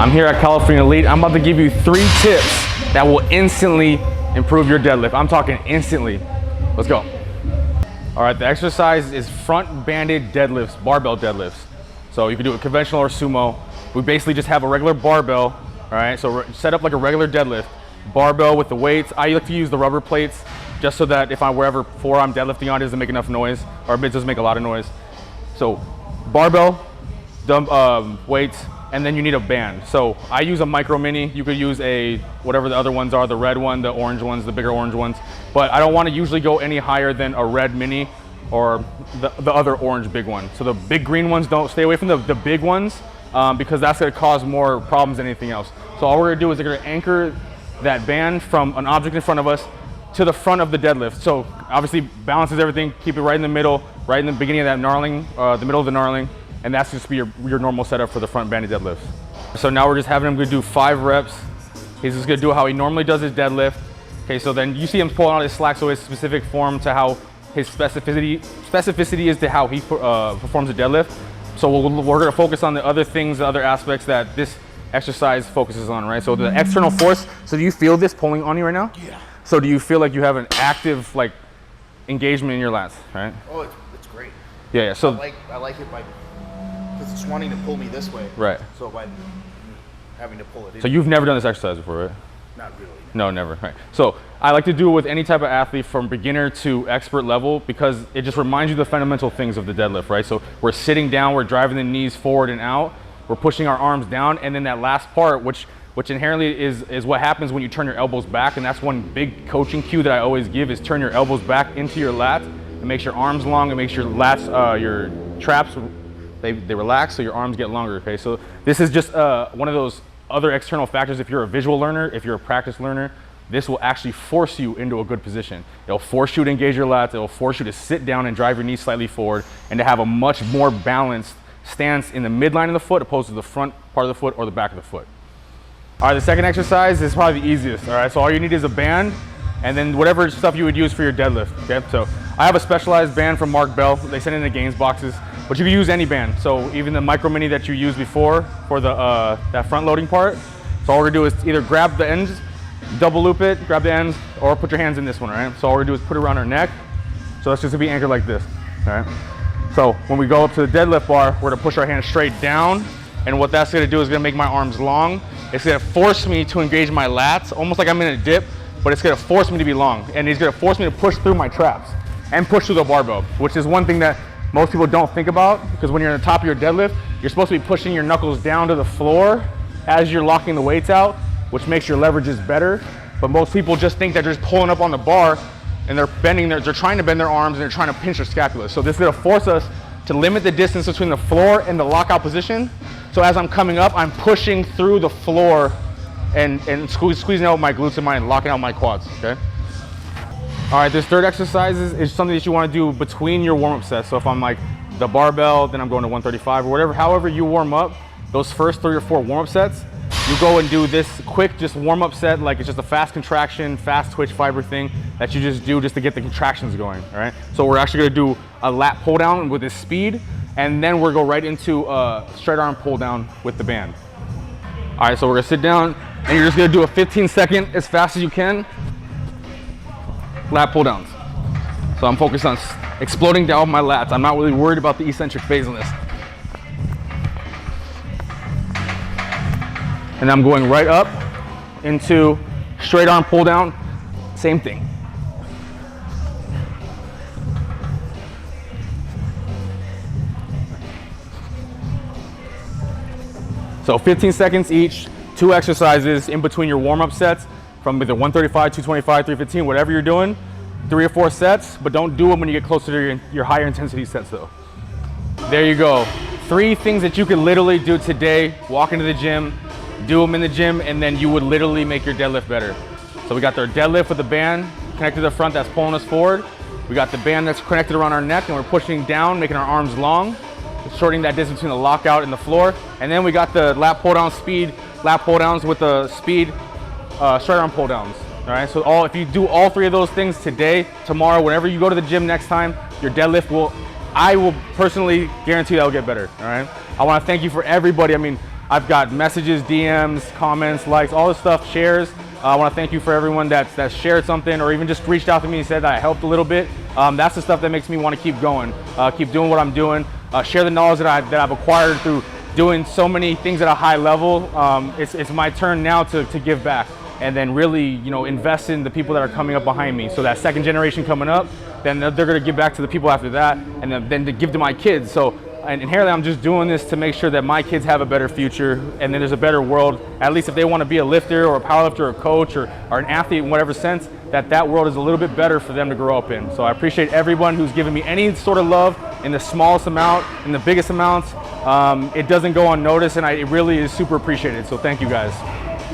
I'm here at California Elite. I'm about to give you 3 tips that will instantly improve your deadlift. I'm talking instantly. Let's go. All right, the exercise is front banded deadlifts, barbell deadlifts. So you can do it conventional or sumo. We basically just have a regular barbell, all right? So set up like a regular deadlift. Barbell with the weights. I like to use the rubber plates just so that if I'm wherever floor I'm deadlifting on, it doesn't make enough noise, or it doesn't make a lot of noise. So barbell, weights, and then you need a band. So I use a micro mini. You could use a, whatever the other ones are, the red one, the orange ones, the bigger orange ones. But I don't want to usually go any higher than a red mini or the other orange big one. So the big green ones, don't stay away from the big ones because that's gonna cause more problems than anything else. So all we're gonna do is we're gonna anchor that band from an object in front of us to the front of the deadlift. So obviously balances everything, keep it right in the middle, right in the beginning of that knurling, the middle of the knurling. And that's just be your normal setup for the front banded deadlifts. So now we're just having him do 5 reps. He's just gonna do how he normally does his deadlift. Okay, so then you see him pulling out his slack, so his specific form to how his specificity is to how he performs a deadlift. So we're gonna focus on the other things, the other aspects that this exercise focuses on, right? So the external force, so do you feel this pulling on you right now? Yeah. So do you feel like you have an active like engagement in your lats, right? Oh, it's great. Yeah, so I like it by, because it's wanting to pull me this way. Right. So by having to pull it in. So you've never done this exercise before, right? Not really. No, never. Right. So I like to do it with any type of athlete from beginner to expert level because it just reminds you the fundamental things of the deadlift, right? So we're sitting down, we're driving the knees forward and out, we're pushing our arms down, and then that last part, which inherently is what happens when you turn your elbows back, and that's one big coaching cue that I always give is turn your elbows back into your lats. It makes your arms long, it makes your lats, your traps, they relax so your arms get longer, okay? So this is just one of those other external factors. If you're a visual learner, if you're a practice learner, this will actually force you into a good position. It'll force you to engage your lats, it'll force you to sit down and drive your knees slightly forward and to have a much more balanced stance in the midline of the foot opposed to the front part of the foot or the back of the foot. All right, the second exercise is probably the easiest, all right? So all you need is a band and then whatever stuff you would use for your deadlift, okay? So I have a specialized band from Mark Bell. They send it in the gains boxes, but you can use any band. So even the micro mini that you used before for the that front loading part. So all we're gonna do is either grab the ends, double loop it, grab the ends, or put your hands in this one, all right? So all we're gonna do is put it around our neck. So that's just gonna be anchored like this, all right? So when we go up to the deadlift bar, we're gonna push our hands straight down, and what that's gonna do is gonna make my arms long. It's gonna force me to engage my lats, almost like I'm in a dip, but it's gonna force me to be long, and it's gonna force me to push through my traps and push through the barbell, which is one thing that most people don't think about, because when you're on the top of your deadlift, you're supposed to be pushing your knuckles down to the floor as you're locking the weights out, which makes your leverages better. But most people just think that they're just pulling up on the bar and they're trying to bend their arms and they're trying to pinch their scapula. So this is gonna force us to limit the distance between the floor and the lockout position. So as I'm coming up, I'm pushing through the floor and squeezing out my glutes and locking out my quads, okay? All right, this third exercise is something that you wanna do between your warm-up sets. So if I'm like the barbell, then I'm going to 135 or whatever, however you warm up, those first 3 or 4 warm-up sets, you go and do this quick, just warm-up set, like it's just a fast contraction, fast twitch fiber thing that you just do just to get the contractions going, all right? So we're actually gonna do a lat pull down with this speed, and then we'll go right into a straight arm pull down with the band. All right, so we're gonna sit down, and you're just gonna do a 15-second as fast as you can, lat pull downs. So I'm focused on exploding down my lats. I'm not really worried about the eccentric phase on this. And I'm going right up into straight arm pull down, same thing. So 15 seconds each, 2 exercises in between your warm-up sets from either 135, 225, 315, whatever you're doing, 3 or 4 sets, but don't do them when you get closer to your higher intensity sets though. There you go. 3 things that you can literally do today. Walk into the gym, do them in the gym, and then you would literally make your deadlift better. So we got our deadlift with the band connected to the front that's pulling us forward. We got the band that's connected around our neck and we're pushing down, making our arms long, shortening that distance between the lockout and the floor. And then we got the lat pull down speed, lat pull downs with the speed, straight arm pull downs. All right, so if you do all 3 of those things today, tomorrow, whenever you go to the gym next time, your deadlift I will personally guarantee that'll get better, all right? I wanna thank you for everybody. I mean, I've got messages, DMs, comments, likes, all this stuff, shares. I want to thank you for everyone that shared something or even just reached out to me and said that I helped a little bit. That's the stuff that makes me want to keep going, keep doing what I'm doing, share the knowledge that I've acquired through doing so many things at a high level. It's my turn now to give back and then really, you know, invest in the people that are coming up behind me. So that second generation coming up, then they're going to give back to the people after that, and then to give to my kids. So and inherently, I'm just doing this to make sure that my kids have a better future, and then there's a better world. At least if they want to be a lifter or a powerlifter or a coach or an athlete in whatever sense, that world is a little bit better for them to grow up in. So I appreciate everyone who's given me any sort of love in the smallest amount, in the biggest amounts. It doesn't go unnoticed, and it really is super appreciated. So thank you guys.